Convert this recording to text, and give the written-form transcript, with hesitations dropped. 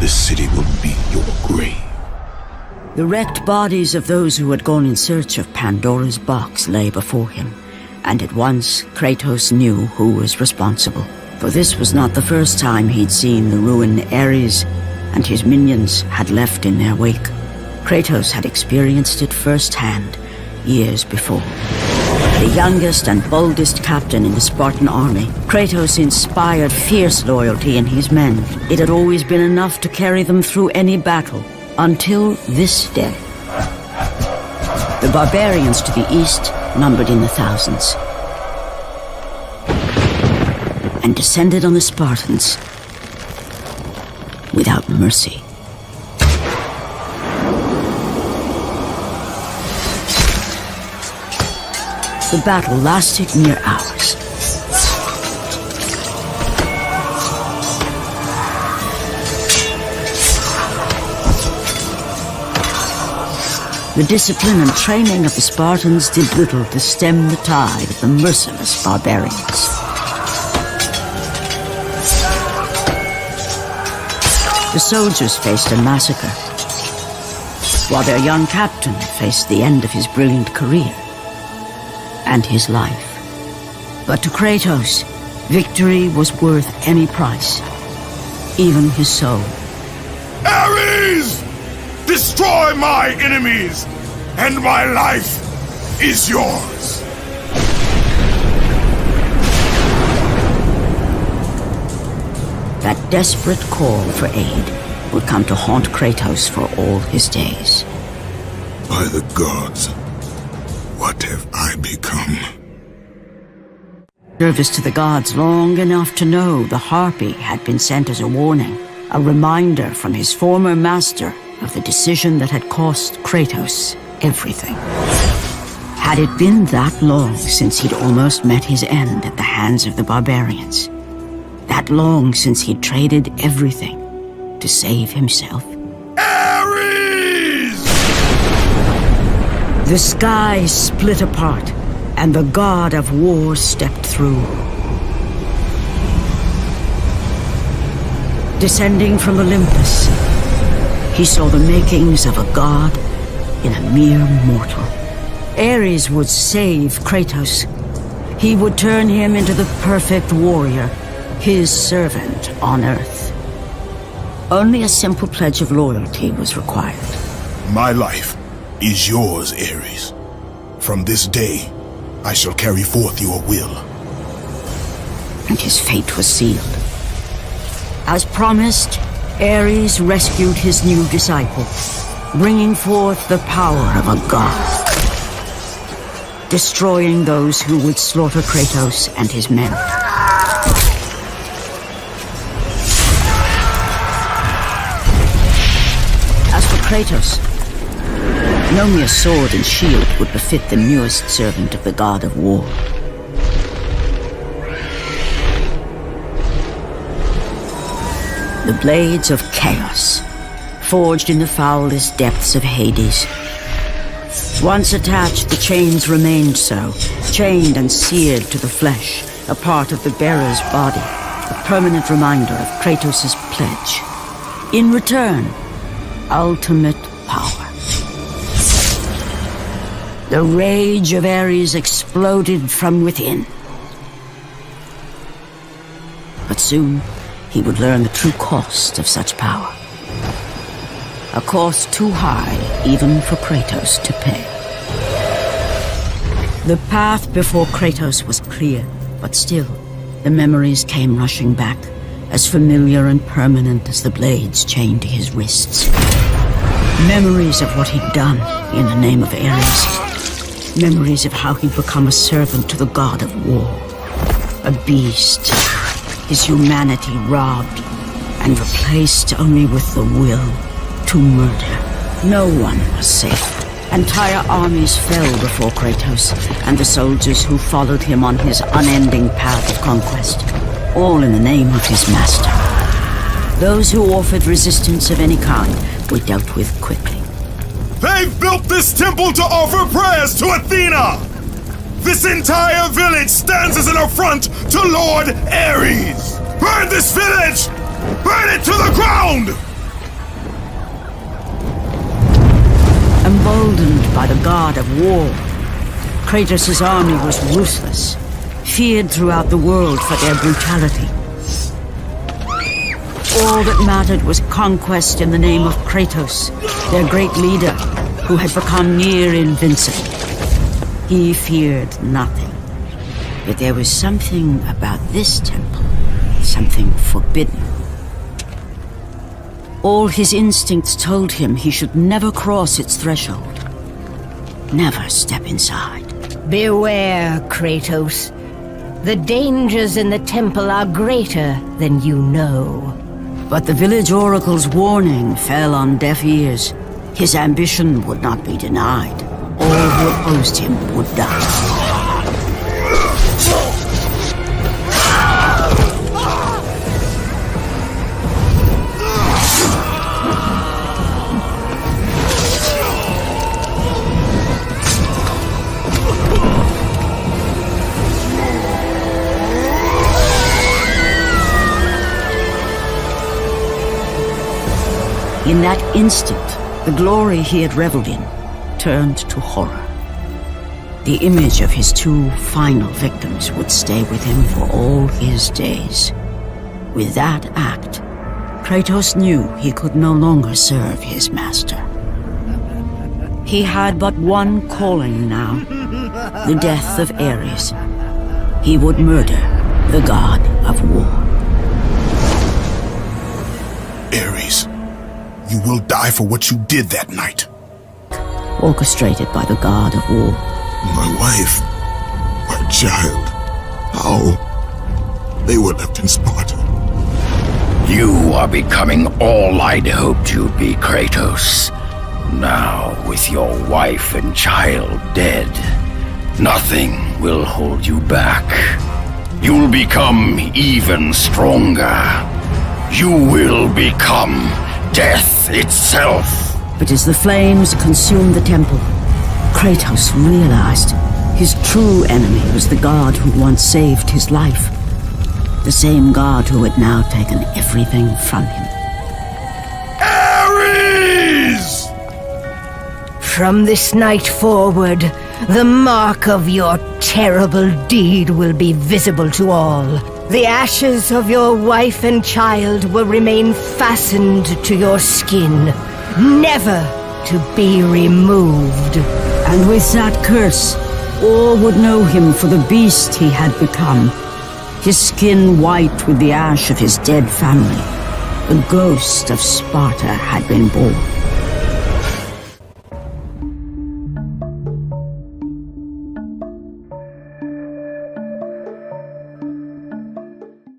This city will be your grave. The wrecked bodies of those who had gone in search of Pandora's box lay before him, and at once Kratos knew who was responsible. For this was not the first time he'd seen the ruin Ares and his minions had left in their wake. Kratos had experienced it firsthand years before. The youngest and boldest captain in the Spartan army, Kratos inspired fierce loyalty in his men. It had always been enough to carry them through any battle, until this day. The barbarians to the east numbered in the thousands, and descended on the Spartans without mercy. The battle lasted near hours. The discipline and training of the Spartans did little to stem the tide of the merciless barbarians. The soldiers faced a massacre, while their young captain faced the end of his brilliant career and his life. But to Kratos, victory was worth any price, even his soul. Ares! Destroy my enemies, and my life is yours! That desperate call for aid would come to haunt Kratos for all his days. By the gods, what have I become? Service to the gods long enough to know the Harpy had been sent as a warning, a reminder from his former master of the decision that had cost Kratos everything. Had it been that long since he'd almost met his end at the hands of the barbarians? That long since he'd traded everything to save himself? Ares! The sky split apart, and the god of war stepped through. Descending from Olympus, he saw the makings of a god in a mere mortal. Ares would save Kratos. He would turn him into the perfect warrior, his servant on Earth. Only a simple pledge of loyalty was required. My life is yours, Ares. From this day, I shall carry forth your will. And his fate was sealed. As promised, Ares rescued his new disciple, bringing forth the power of a god, destroying those who would slaughter Kratos and his men. As for Kratos, no mere sword and shield would befit the newest servant of the god of war. The blades of chaos, forged in the foulest depths of Hades. Once attached, the chains remained so, chained and seared to the flesh, a part of the bearer's body, a permanent reminder of Kratos' pledge. In return, ultimate power. The rage of Ares exploded from within. But soon, he would learn the true cost of such power. A cost too high even for Kratos to pay. The path before Kratos was clear, but still, the memories came rushing back, as familiar and permanent as the blades chained to his wrists. Memories of what he'd done in the name of Ares. Memories of how he'd become a servant to the god of war. A beast, his humanity robbed and replaced only with the will to murder. No one was safe. Entire armies fell before Kratos and the soldiers who followed him on his unending path of conquest, all in the name of his master. Those who offered resistance of any kind were dealt with quickly. They've built this temple to offer prayers to Athena! This entire village stands as an affront to Lord Ares! Burn this village! Burn it to the ground! emboldened by the god of war. Kratos' army was ruthless, feared throughout the world for their brutality. All that mattered was conquest in the name of Kratos, their great leader, who had become near invincible. He feared nothing. But there was something about this temple, something forbidden. All his instincts told him he should never cross its threshold. Never step inside. Beware, Kratos. The dangers in the temple are greater than you know. But the village oracle's warning fell on deaf ears. His ambition would not be denied. All who opposed him would die. In that instant, the glory he had reveled in turned to horror. The image of his two final victims would stay with him for all his days. With that act, Kratos knew he could no longer serve his master. He had but one calling now, the death of Ares. He would murder the god of war. Ares, you will die for what you did that night. Orchestrated by the god of war. My wife, my child, how? They were left in Sparta. You are becoming all I'd hoped you'd be, Kratos. Now, with your wife and child dead, nothing will hold you back. You'll become even stronger. You will become death itself. But as the flames consumed the temple, Kratos realized his true enemy was the god who once saved his life. The same god who had now taken everything from him. Ares! From this night forward, the mark of your terrible deed will be visible to all. The ashes of your wife and child will remain fastened to your skin, never to be removed. And with that curse, all would know him for the beast he had become. His skin white with the ash of his dead family. The ghost of Sparta had been born.